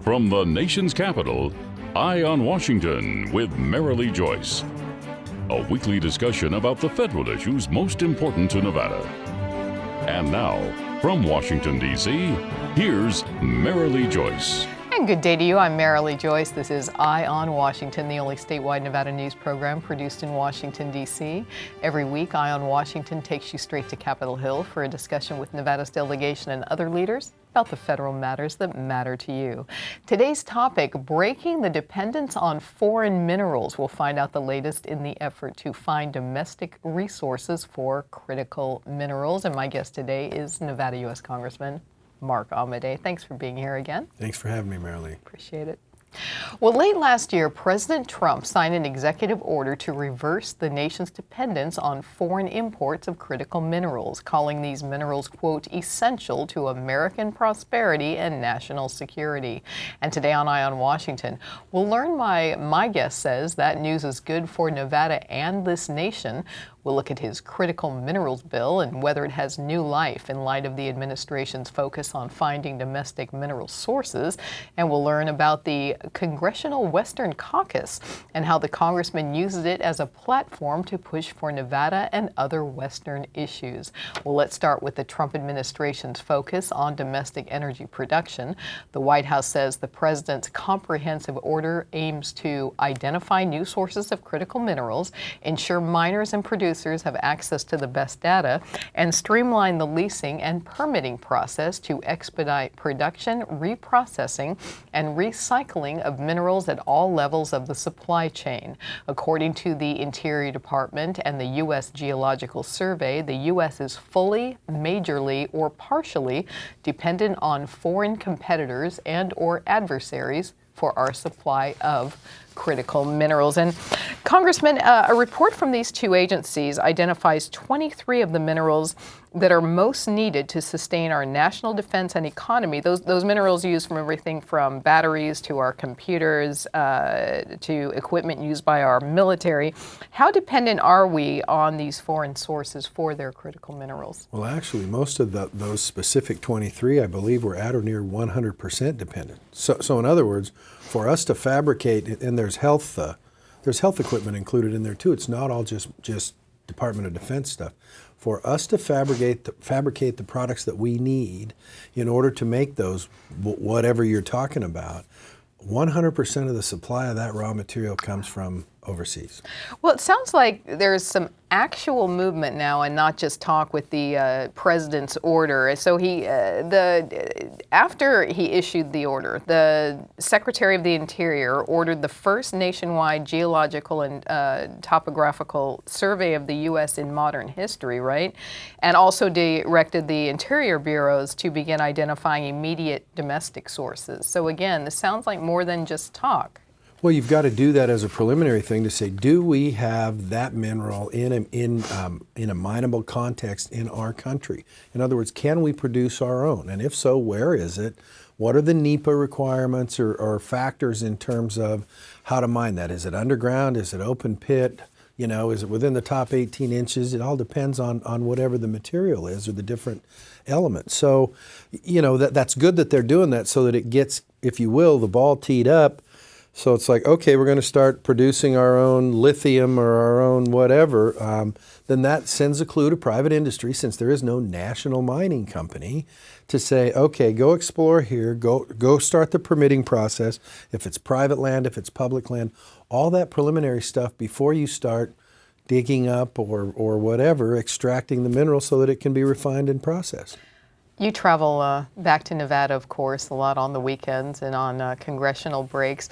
From the nation's capital, Eye on Washington with Marilee Joyce. A weekly discussion about the federal issues most important to Nevada. And now, from Washington, D.C., here's Marilee Joyce. And good day to you. I'm Marilee Joyce. This is Eye on Washington, the only statewide Nevada news program produced in Washington, D.C. Every week, Eye on Washington takes you straight to Capitol Hill for a discussion with Nevada's delegation and other leaders about the federal matters that matter to you. Today's topic, breaking the dependence on foreign minerals. We'll find out the latest in the effort to find domestic resources for critical minerals. And my guest today is Nevada U.S. Congressman Mark Amodei. Thanks for being here again. Thanks for having me, Marilee. Appreciate it. Well, late last year, President Trump signed an executive order to reverse the nation's dependence on foreign imports of critical minerals, calling these minerals, quote, essential to American prosperity and national security. And today on Eye on Washington, we'll learn why my guest says that news is good for Nevada and this nation. We'll look at his critical minerals bill and whether it has new life in light of the administration's focus on finding domestic mineral sources. And we'll learn about the Congressional Western Caucus and how the congressman uses it as a platform to push for Nevada and other Western issues. Well, let's start with the Trump administration's focus on domestic energy production. The White House says the president's comprehensive order aims to identify new sources of critical minerals, ensure miners and producers have access to the best data, and streamline the leasing and permitting process to expedite production, reprocessing, and recycling of minerals at all levels of the supply chain. According to the Interior Department and the U.S. Geological Survey, the U.S. is fully, majorly, or partially dependent on foreign competitors and or adversaries for our supply of critical minerals. And Congressman, a report from these two agencies identifies 23 of the minerals that are most needed to sustain our national defense and economy. Those minerals used from everything from batteries to our computers to equipment used by our military. How dependent are we on these foreign sources for their critical minerals? Well, actually, most of those specific 23, I believe, were at or near 100% dependent. So in other words, for us to fabricate, and there's health equipment included in there too. It's not all just Department of Defense stuff. For us to fabricate the products that we need in order to make those, whatever you're talking about, 100% of the supply of that raw material comes from overseas. Well, it sounds like there's some actual movement now and not just talk with the president's order. So after he issued the order, the Secretary of the Interior ordered the first nationwide geological and topographical survey of the U.S. in modern history, right? And also directed the Interior Bureaus to begin identifying immediate domestic sources. So again, this sounds like more than just talk. Well, you've got to do that as a preliminary thing to say, do we have that mineral in a mineable context in our country? In other words, can we produce our own? And if so, where is it? What are the NEPA requirements or factors in terms of how to mine that? Is it underground? Is it open pit? You know, is it within the top 18 inches? It all depends on whatever the material is or the different elements. So, you know, that's good that they're doing that so that it gets, if you will, the ball teed up. So it's like, okay, we're going to start producing our own lithium or our own whatever. Then that sends a clue to private industry, since there is no national mining company, to say, okay, go explore here, go start the permitting process. If it's private land, if it's public land, all that preliminary stuff before you start digging up or whatever, extracting the mineral so that it can be refined and processed. You travel back to Nevada, of course, a lot on the weekends and on congressional breaks.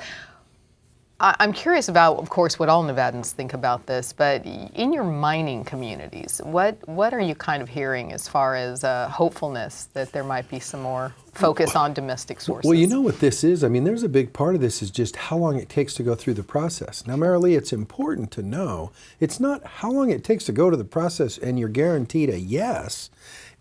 I'm curious about, of course, what all Nevadans think about this, but in your mining communities, what are you kind of hearing as far as hopefulness that there might be some more focus on domestic sources? Well, you know what this is? I mean, there's a big part of this is just how long it takes to go through the process. Now, Marilee, it's important to know it's not how long it takes to go to the process and you're guaranteed a yes.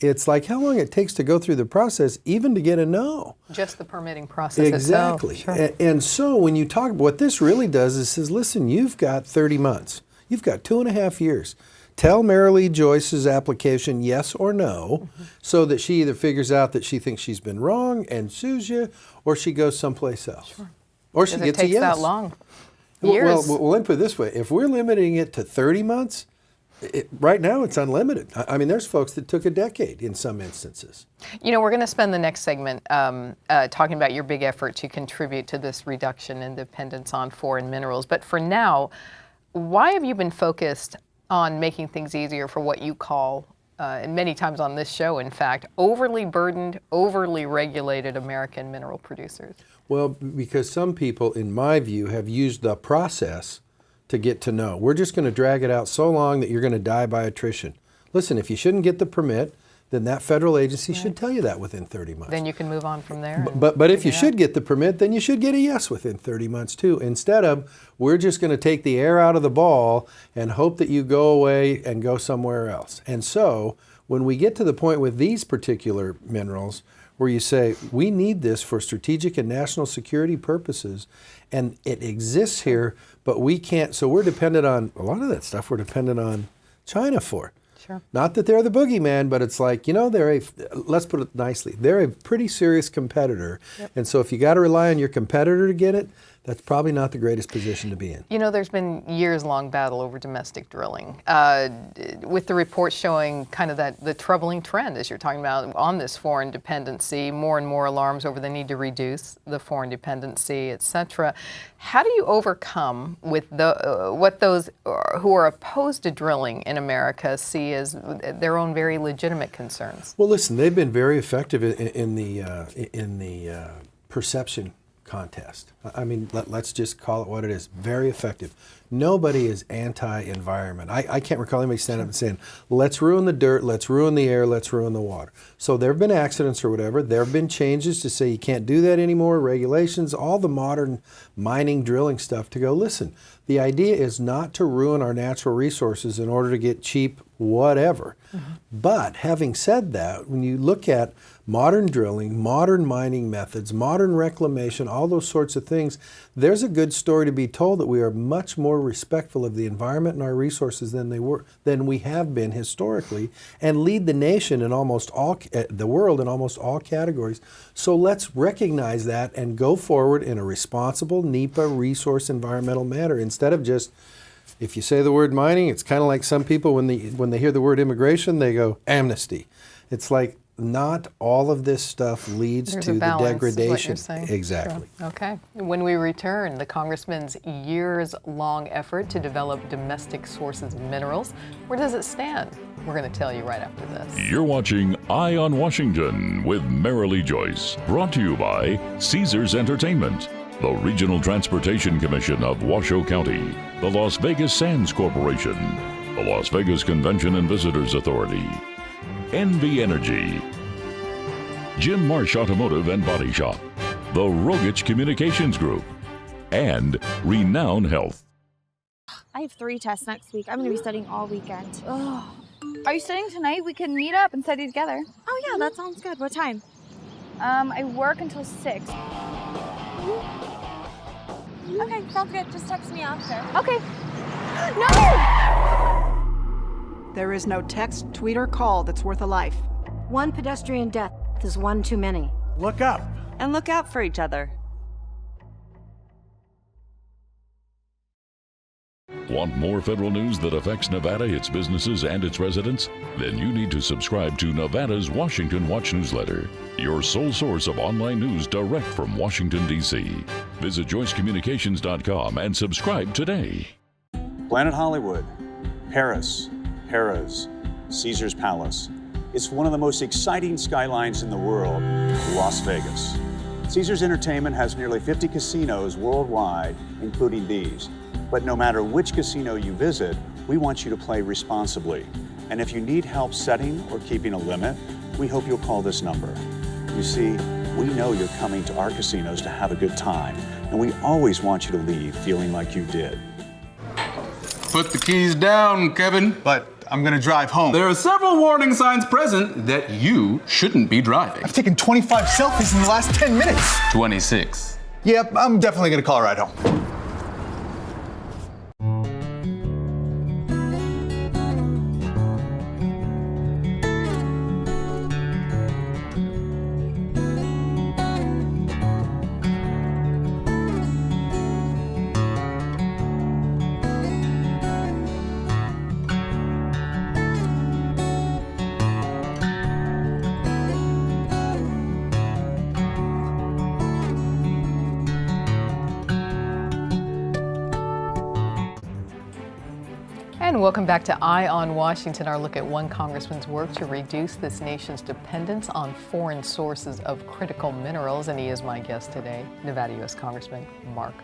It's like how long it takes to go through the process even to get a no. Just the permitting process exactly. itself. Sure. And so when you talk, what this really does is says, listen, you've got 30 months. You've got 2.5 years tell Marilee Joyce's application yes or no, so that she either figures out that she thinks she's been wrong and sues you, or she goes someplace else. Sure. Or she gets a yes. It takes that long. Years. Well, let me put it this way. If we're limiting it to 30 months, right now it's unlimited. I mean, there's folks that took a decade in some instances. You know, we're going to spend the next segment talking about your big effort to contribute to this reduction in dependence on foreign minerals. But for now, why have you been focused on making things easier for what you call, and many times on this show, in fact, overly burdened, overly regulated American mineral producers? Well, because some people, in my view, have used the process to get to know. We're just going to drag it out so long that you're going to die by attrition. Listen, if you shouldn't get the permit, then that federal agency should tell you that within 30 months. Then you can move on from there. But if you should get the permit, then you should get a yes within 30 months too. Instead of, we're just going to take the air out of the ball and hope that you go away and go somewhere else. And so when we get to the point with these particular minerals, where you say, we need this for strategic and national security purposes, and it exists here, but we can't, so we're dependent on, a lot of that stuff we're dependent on China for. Sure. Not that they're the boogeyman, but it's like, you know, let's put it nicely, they're a pretty serious competitor. Yep. And so if you got to rely on your competitor to get it, that's probably not the greatest position to be in. You know, there's been years-long battle over domestic drilling, with the reports showing kind of the troubling trend, as you're talking about, on this foreign dependency, more and more alarms over the need to reduce the foreign dependency, et cetera. How do you overcome with what those who are opposed to drilling in America see as their own very legitimate concerns? Well, listen, they've been very effective in the perception contest. I mean, let's just call it what it is. Very effective. Nobody is anti-environment. I can't recall anybody standing up and saying, let's ruin the dirt, let's ruin the air, let's ruin the water. So there have been accidents or whatever. There have been changes to say you can't do that anymore, regulations, all the modern mining, drilling stuff to go, listen, the idea is not to ruin our natural resources in order to get cheap whatever. Mm-hmm. But having said that, when you look at modern drilling, modern mining methods, modern reclamation, all those sorts of things, there's a good story to be told that we are much more respectful of the environment and our resources than we have been historically, and lead the nation in almost all the world in almost all categories. So let's recognize that and go forward in a responsible NEPA resource environmental manner, instead of just, if you say the word mining, it's kind of like some people when they hear the word immigration, they go amnesty. It's like, not all of this stuff leads to the degradation. Exactly. Sure. Okay. When we return, the Congressman's years-long effort to develop domestic sources of minerals, where does it stand? We're going to tell you right after this. You're watching Eye on Washington with Marilee Joyce, brought to you by Caesars Entertainment, the Regional Transportation Commission of Washoe County, the Las Vegas Sands Corporation, the Las Vegas Convention and Visitors Authority, NV Energy, Jim Marsh Automotive and Body Shop, the Rogich Communications Group, and Renown Health. I have 3 tests next week. I'm going to be studying all weekend. Ugh. Are you studying tonight? We can meet up and study together. Oh yeah, that sounds good. What time? I work until 6. Okay, sounds good. Just text me after. Okay. No! There is no text, tweet, or call that's worth a life. One pedestrian death is one too many. Look up. And look out for each other. Want more federal news that affects Nevada, its businesses, and its residents? Then you need to subscribe to Nevada's Washington Watch newsletter, your sole source of online news direct from Washington, D.C. Visit joycecommunications.com and subscribe today. Planet Hollywood, Paris, Harrah's, Caesar's Palace. It's one of the most exciting skylines in the world, Las Vegas. Caesars Entertainment has nearly 50 casinos worldwide, including these. But no matter which casino you visit, we want you to play responsibly. And if you need help setting or keeping a limit, we hope you'll call this number. You see, we know you're coming to our casinos to have a good time, and we always want you to leave feeling like you did. Put the keys down, Kevin. But I'm gonna drive home. There are several warning signs present that you shouldn't be driving. I've taken 25 selfies in the last 10 minutes. 26. Yep, I'm definitely gonna call a ride home. And welcome back to Eye on Washington, our look at one congressman's work to reduce this nation's dependence on foreign sources of critical minerals. And he is my guest today, Nevada U.S. Congressman Mark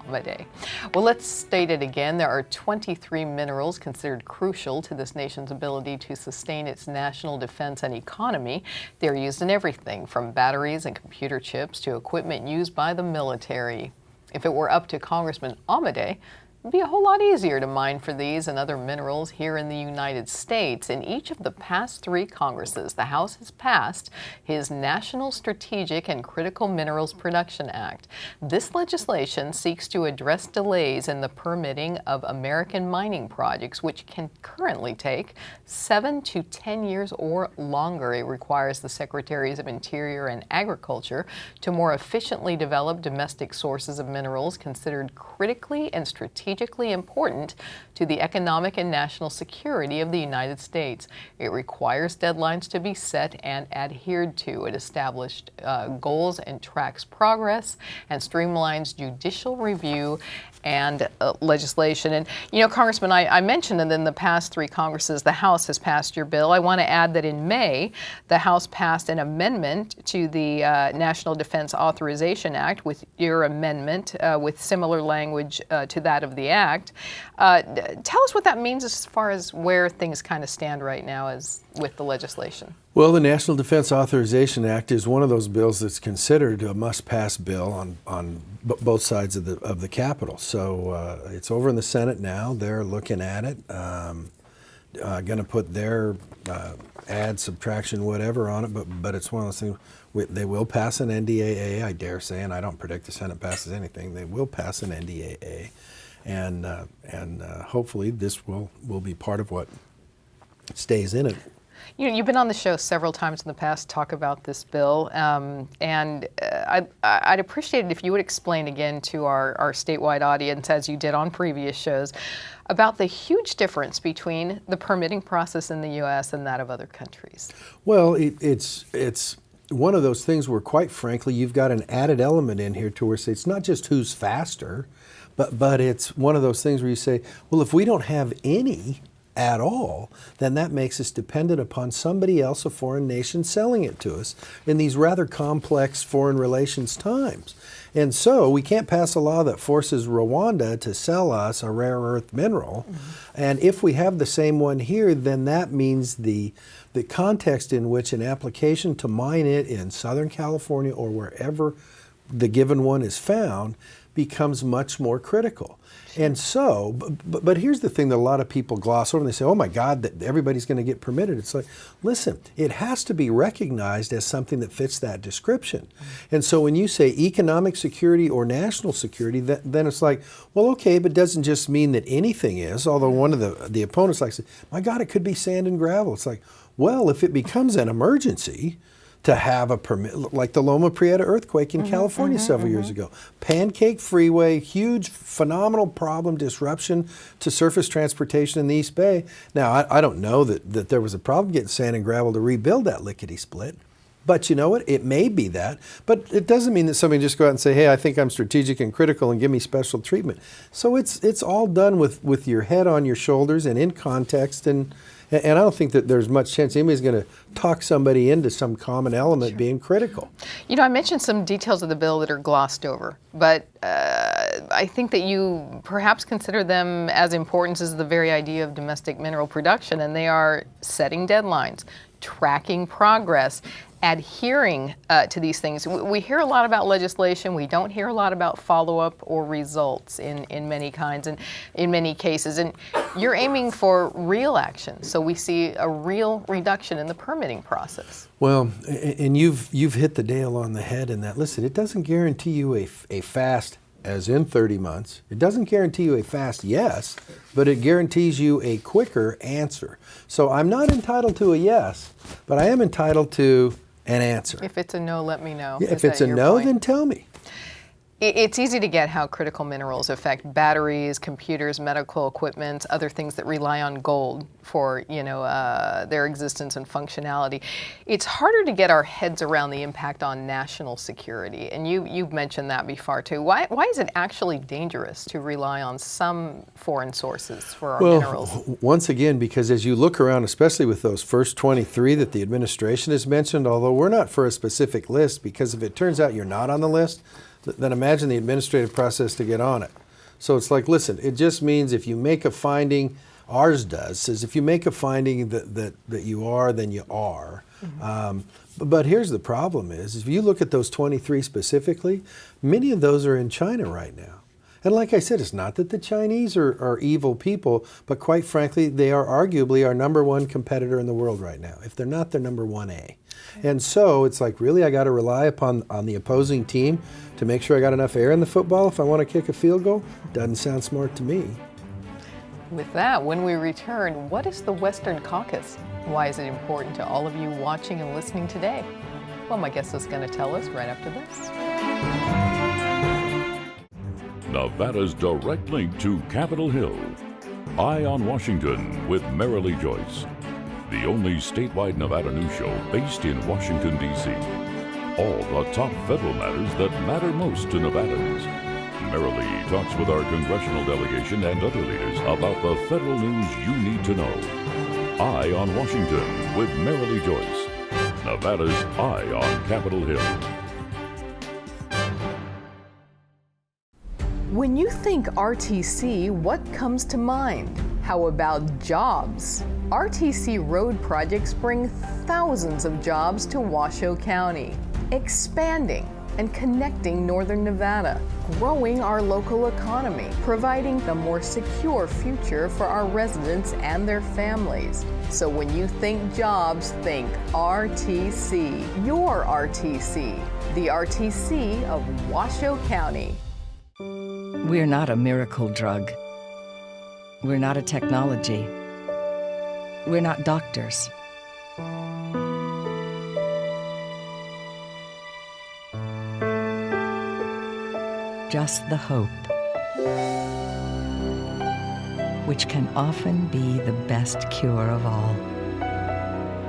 Amodei. Well, let's state it again. There are 23 minerals considered crucial to this nation's ability to sustain its national defense and economy. They're used in everything from batteries and computer chips to equipment used by the military. If it were up to Congressman Amodei, it'd be a whole lot easier to mine for these and other minerals here in the United States. In each of the past 3 Congresses, the House has passed his National Strategic and Critical Minerals Production Act. This legislation seeks to address delays in the permitting of American mining projects, which can currently take 7 to 10 years or longer. It requires the Secretaries of Interior and Agriculture to more efficiently develop domestic sources of minerals considered critically and strategically important to the economic and national security of the United States. It requires deadlines to be set and adhered to. It established goals and tracks progress and streamlines judicial review and legislation. And, you know, Congressman, I mentioned that in the past 3 Congresses, the House has passed your bill. I want to add that in May, the House passed an amendment to the National Defense Authorization Act with your amendment with similar language to that of the Act. Tell us what that means as far as where things kind of stand right now as with the legislation. Well, the National Defense Authorization Act is one of those bills that's considered a must-pass bill on both sides of the Capitol. So it's over in the Senate now. They're looking at it, going to put their add, subtraction, whatever on it. But it's one of those things. They will pass an NDAA, I dare say, and I don't predict the Senate passes anything. They will pass an NDAA, and hopefully this will be part of what stays in it. You know, you've been on the show several times in the past to talk about this bill, and I'd appreciate it if you would explain again to our statewide audience, as you did on previous shows, about the huge difference between the permitting process in the U.S. and that of other countries. Well, it's one of those things where, quite frankly, you've got an added element in here to where it's not just who's faster, but it's one of those things where you say, well, if we don't have any at all, then that makes us dependent upon somebody else, a foreign nation, selling it to us in these rather complex foreign relations times. And so we can't pass a law that forces Rwanda to sell us a rare earth mineral. Mm-hmm. And if we have the same one here, then that means the context in which an application to mine it in Southern California or wherever the given one is found becomes much more critical. And so, but here's the thing that a lot of people gloss over and they say, oh my God, that everybody's going to get permitted. It's like, listen, it has to be recognized as something that fits that description. And so when you say economic security or national security, then it's like, well, okay, but it doesn't just mean that anything is, although one of the opponents likes to say, my God, it could be sand and gravel. It's like, well, if it becomes an emergency, to have a permit, like the Loma Prieta earthquake in California several years ago. Pancake Freeway, huge, phenomenal problem, disruption to surface transportation in the East Bay. Now, I don't know that there was a problem getting sand and gravel to rebuild that lickety-split. But you know what? It may be that. But it doesn't mean that somebody just go out and say, hey, I think I'm strategic and critical and give me special treatment. So it's all done with your head on your shoulders and in context. And I don't think that there's much chance anybody's going to talk somebody into some common element being critical. You know, I mentioned some details of the bill that are glossed over, but I think that you perhaps consider them as important as the very idea of domestic mineral production, and they are setting deadlines, tracking progress, adhering to these things. We hear a lot about legislation. We don't hear a lot about follow-up or results in many kinds and in many cases. And you're aiming for real action, so we see a real reduction in the permitting process. Well, and you've hit the nail on the head in that. Listen, it doesn't guarantee you a fast, as in 30 months. It doesn't guarantee you a fast yes, but it guarantees you a quicker answer. So I'm not entitled to a yes, but I am entitled to an answer. If it's a no, let me know. Yeah, if it's a no, then tell me. It's easy to get how critical minerals affect batteries, computers, medical equipment, other things that rely on gold for, their existence and functionality. It's harder to get our heads around the impact on national security, and you've mentioned that before too. Why is it actually dangerous to rely on some foreign sources for our minerals? Once again, because as you look around, especially with those first 23 that the administration has mentioned, although we're not for a specific list, because if it turns out you're not on the list, then imagine the administrative process to get on it. So it's like, listen, it just means if you make a finding, ours does, says if you make a finding that you are, then you are. Mm-hmm. But here's the problem is, if you look at those 23 specifically, many of those are in China right now. And like I said, it's not that the Chinese are evil people, but quite frankly, they are arguably our #1 competitor in the world right now. If they're not, they're #1A. And so it's like, really, I got to rely on the opposing team to make sure I got enough air in the football if I want to kick a field goal? Doesn't sound smart to me. With that, when we return, what is the Western Caucus? Why is it important to all of you watching and listening today? Well, my guest is going to tell us right after this. Nevada's direct link to Capitol Hill. Eye on Washington with Marilee Joyce. The only statewide Nevada news show based in Washington, D.C. All the top federal matters that matter most to Nevadans. Marilee talks with our congressional delegation and other leaders about the federal news you need to know. Eye on Washington with Marilee Joyce. Nevada's Eye on Capitol Hill. When you think RTC, what comes to mind? How about jobs? RTC road projects bring thousands of jobs to Washoe County, expanding and connecting northern Nevada, growing our local economy, providing a more secure future for our residents and their families. So when you think jobs, think RTC. Your RTC, the RTC of Washoe County. We're not a miracle drug. We're not a technology. We're not doctors. Just the hope, which can often be the best cure of all.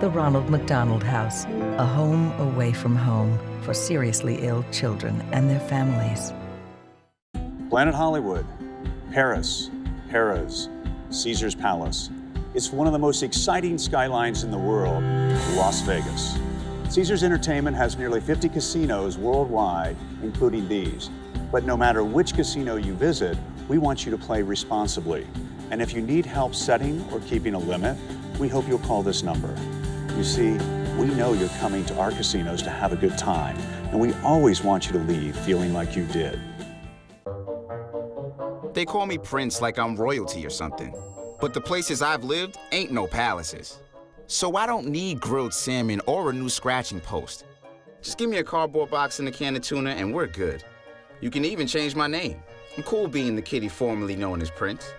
The Ronald McDonald House, a home away from home for seriously ill children and their families. Planet Hollywood, Paris, Harrah's, Caesar's Palace. It's one of the most exciting skylines in the world, Las Vegas. Caesars Entertainment has nearly 50 casinos worldwide, including these. But no matter which casino you visit, we want you to play responsibly. And if you need help setting or keeping a limit, we hope you'll call this number. You see, we know you're coming to our casinos to have a good time, and we always want you to leave feeling like you did. They call me Prince like I'm royalty or something. But the places I've lived ain't no palaces. So I don't need grilled salmon or a new scratching post. Just give me a cardboard box and a can of tuna and we're good. You can even change my name. I'm cool being the kitty formerly known as Prince.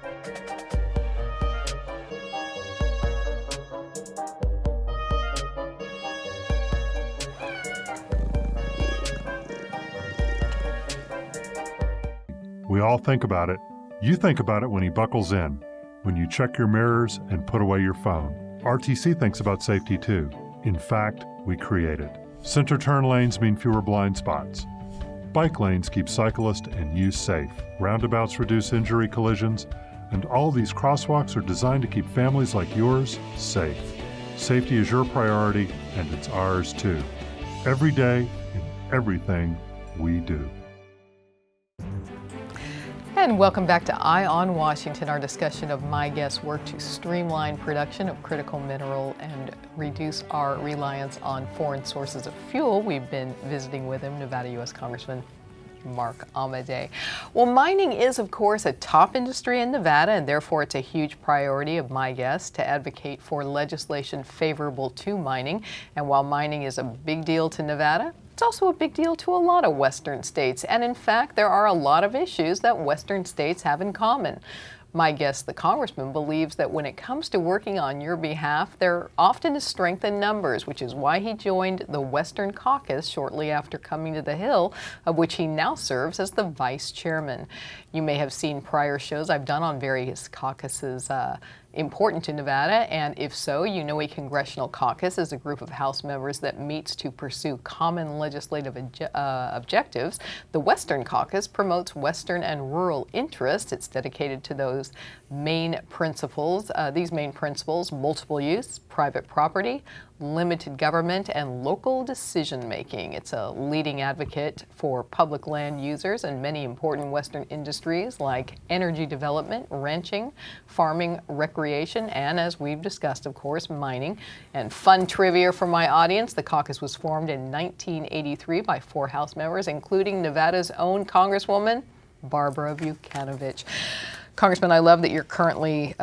We all think about it. You think about it when he buckles in, when you check your mirrors and put away your phone. RTC thinks about safety too. In fact, we create it. Center turn lanes mean fewer blind spots. Bike lanes keep cyclists and you safe. Roundabouts reduce injury collisions, and all these crosswalks are designed to keep families like yours safe. Safety is your priority, and it's ours too. Every day, in everything we do. And welcome back to Eye on Washington, our discussion of my guest's work to streamline production of critical mineral and reduce our reliance on foreign sources of fuel. We've been visiting with him, Nevada U.S. Congressman Mark Amodei. Well, mining is, of course, a top industry in Nevada, and therefore it's a huge priority of my guest to advocate for legislation favorable to mining. And while mining is a big deal to Nevada, it's also a big deal to a lot of Western states. And in fact, there are a lot of issues that Western states have in common. My guest, the congressman, believes that when it comes to working on your behalf, there often is strength in numbers, which is why he joined the Western Caucus shortly after coming to the Hill, of which he now serves as the vice chairman. You may have seen prior shows I've done on various caucuses important to Nevada, and if so, you know a congressional caucus is a group of House members that meets to pursue common legislative objectives. The Western Caucus promotes Western and rural interests. It's dedicated to those main principles. These main principles: multiple use, private property, limited government, and local decision-making. It's a leading advocate for public land users and many important Western industries like energy development, ranching, farming, recreation, and, as we've discussed, of course, mining. And fun trivia for my audience: the caucus was formed in 1983 by 4 House members, including Nevada's own Congresswoman, Barbara Vukanovich. Congressman, I love that you're currently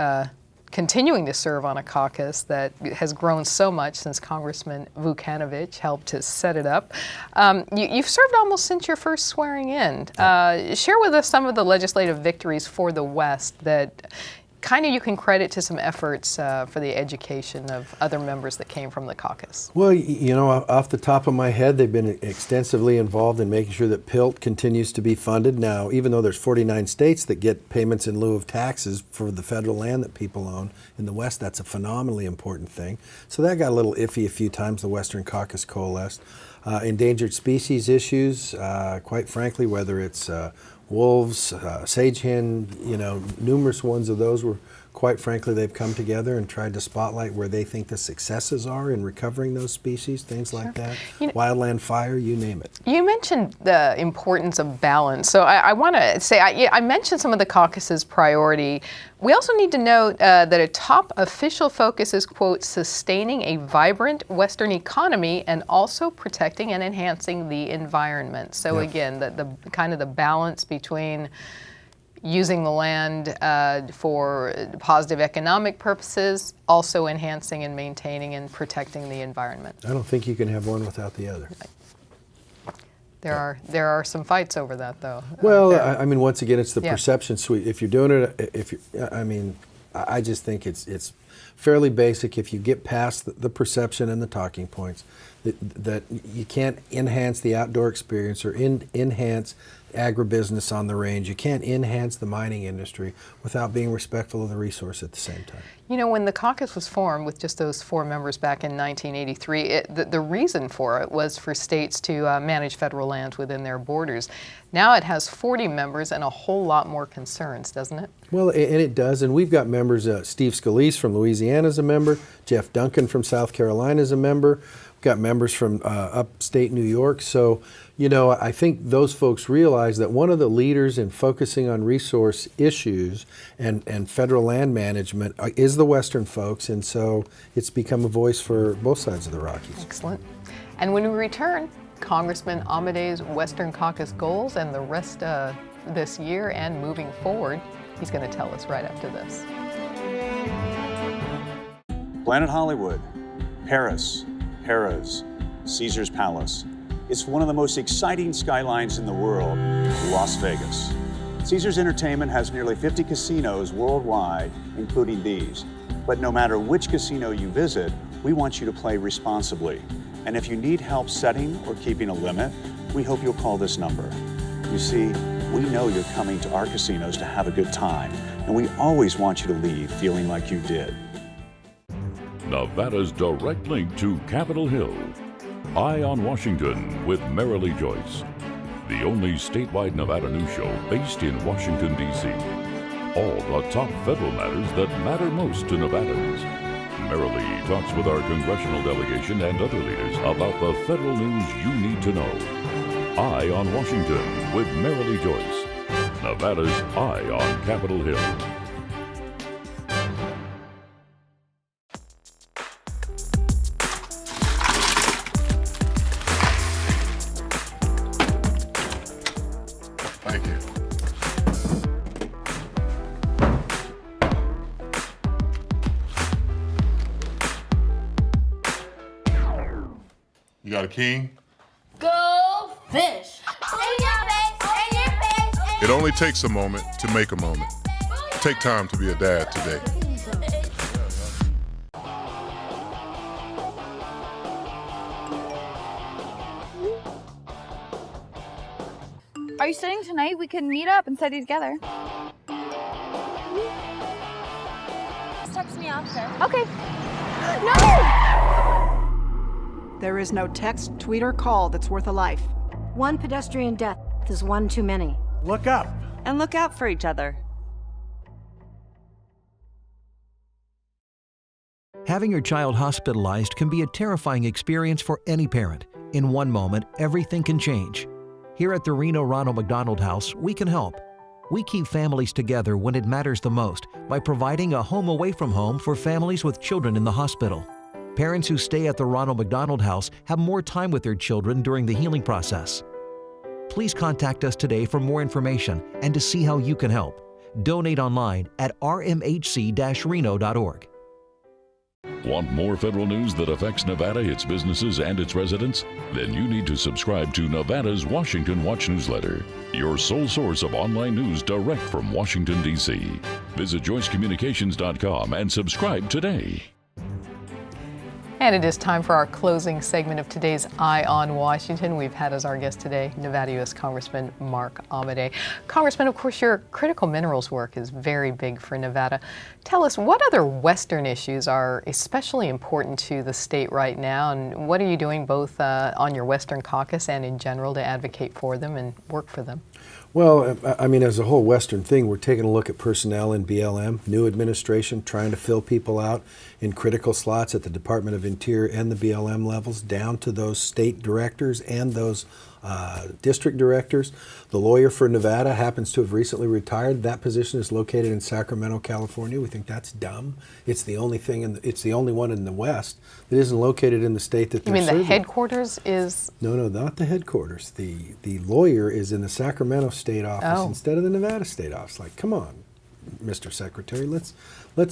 continuing to serve on a caucus that has grown so much since Congressman Vukanovich helped to set it up. You've served almost since your first swearing in. Share with us some of the legislative victories for the West that kind of you can credit to some efforts for the education of other members that came from the caucus. Well, you know, off the top of my head, they've been extensively involved in making sure that PILT continues to be funded. Now, even though there's 49 states that get payments in lieu of taxes for the federal land that people own in the West, that's a phenomenally important thing. So that got a little iffy a few times. The Western Caucus coalesced. Endangered species issues, quite frankly, whether it's wolves, sage hen, you know, numerous ones of those were, quite frankly, they've come together and tried to spotlight where they think the successes are in recovering those species, things like that. You know, wildland fire, you name it. You mentioned the importance of balance. So I want to say, I mentioned some of the caucus's priority. We also need to note that a top official focus is, quote, sustaining a vibrant Western economy and also protecting and enhancing the environment. So again, the kind of the balance between using the land for positive economic purposes, also enhancing and maintaining and protecting the environment. I don't think you can have one without the other. There are some fights over that, though. Well, I mean, once again, it's the perception suite. If you're doing it, I mean, I just think it's fairly basic. If you get past the perception and the talking points, that you can't enhance the outdoor experience or enhance agribusiness on the range. You can't enhance the mining industry without being respectful of the resource at the same time. You know, when the caucus was formed with just those 4 members back in 1983, the reason for it was for states to manage federal lands within their borders. Now it has 40 members and a whole lot more concerns, doesn't it? Well, and it does, and we've got members, Steve Scalise from Louisiana is a member, Jeff Duncan from South Carolina is a member, we've got members from upstate New York. So, you know, I think those folks realize that one of the leaders in focusing on resource issues and federal land management is the Western folks, and so it's become a voice for both sides of the Rockies. Excellent. And when we return, Congressman Amodei's Western Caucus goals and the rest of this year and moving forward, he's going to tell us right after this. Planet Hollywood, Paris, Harrah's, Caesar's Palace. It's one of the most exciting skylines in the world, Las Vegas. Caesars Entertainment has nearly 50 casinos worldwide, including these. But no matter which casino you visit, we want you to play responsibly. And if you need help setting or keeping a limit, we hope you'll call this number. You see, we know you're coming to our casinos to have a good time, and we always want you to leave feeling like you did. Nevada's direct link to Capitol Hill. Eye on Washington with Marilee Joyce. The only statewide Nevada news show based in Washington, D.C. All the top federal matters that matter most to Nevadans. Marilee talks with our congressional delegation and other leaders about the federal news you need to know. Eye on Washington with Marilee Joyce. Nevada's Eye on Capitol Hill. Thank you. You got a king? Go fish! It only takes a moment to make a moment. take time to be a dad today. Are you studying tonight? We can meet up and study together. Just text me after. Okay. No! There is no text, tweet, or call that's worth a life. One pedestrian death is one too many. Look up. And look out for each other. Having your child hospitalized can be a terrifying experience for any parent. In one moment, everything can change. Here at the Reno Ronald McDonald House, we can help. We keep families together when it matters the most by providing a home away from home for families with children in the hospital. Parents who stay at the Ronald McDonald House have more time with their children during the healing process. Please contact us today for more information and to see how you can help. Donate online at rmhc-reno.org. Want more federal news that affects Nevada, its businesses, and its residents? Then you need to subscribe to Nevada's Washington Watch newsletter, your sole source of online news direct from Washington, D.C. Visit joycecommunications.com and subscribe today. And it is time for our closing segment of today's Eye on Washington. We've had as our guest today Nevada U.S. Congressman Mark Amodei. Congressman, of course, your critical minerals work is very big for Nevada. Tell us, what other Western issues are especially important to the state right now, and what are you doing both on your Western caucus and in general to advocate for them and work for them? Well, I mean, as a whole Western thing, we're taking a look at personnel in BLM, new administration, trying to fill people out in critical slots at the Department of Interior and the BLM levels, down to those state directors and those district directors. The lawyer for Nevada happens to have recently retired. That position is located in Sacramento, California. We think that's dumb. It's the only thing, it's the only one in the West that isn't located in the state that they're serving. You mean the headquarters is? No, not the headquarters. The lawyer is in the Sacramento state office instead of the Nevada state office. Like, come on, Mr. Secretary, let's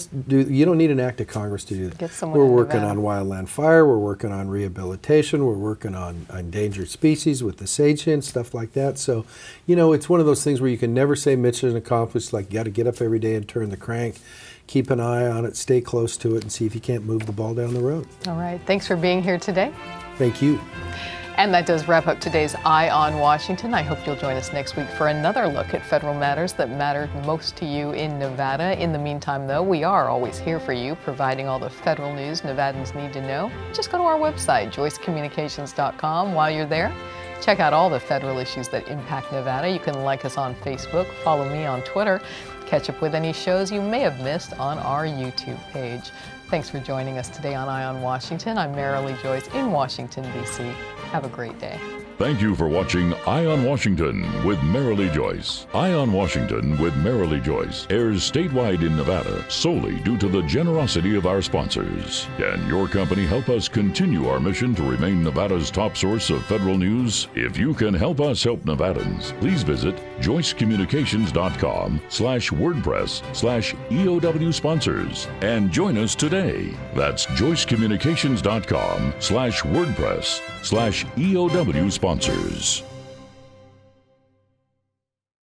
do. You don't need an act of Congress to do that. Get someone We're in working Nevada. on wildland fire. We're working on rehabilitation. We're working on endangered species with the sage hen, stuff like that. So, you know, it's one of those things where you can never say mission accomplished. Like, you got to get up every day and turn the crank. Keep an eye on it. Stay close to it, and see if you can't move the ball down the road. All right. Thanks for being here today. Thank you. And that does wrap up today's Eye on Washington. I hope you'll join us next week for another look at federal matters that matter most to you in Nevada. In the meantime, though, we are always here for you, providing all the federal news Nevadans need to know. Just go to our website, joycecommunications.com. While you're there, check out all the federal issues that impact Nevada. You can like us on Facebook, follow me on Twitter, catch up with any shows you may have missed on our YouTube page. Thanks for joining us today on Eye on Washington. I'm Marilee Joyce in Washington, D.C. Have a great day. Thank you for watching Eye on Washington with Marilee Joyce. Eye on Washington with Marilee Joyce airs statewide in Nevada solely due to the generosity of our sponsors. Can your company help us continue our mission to remain Nevada's top source of federal news? If you can help us help Nevadans, please visit joycecommunications.com/WordPress/EOW sponsors and join us today. That's joycecommunications.com/WordPress/EOW sponsors.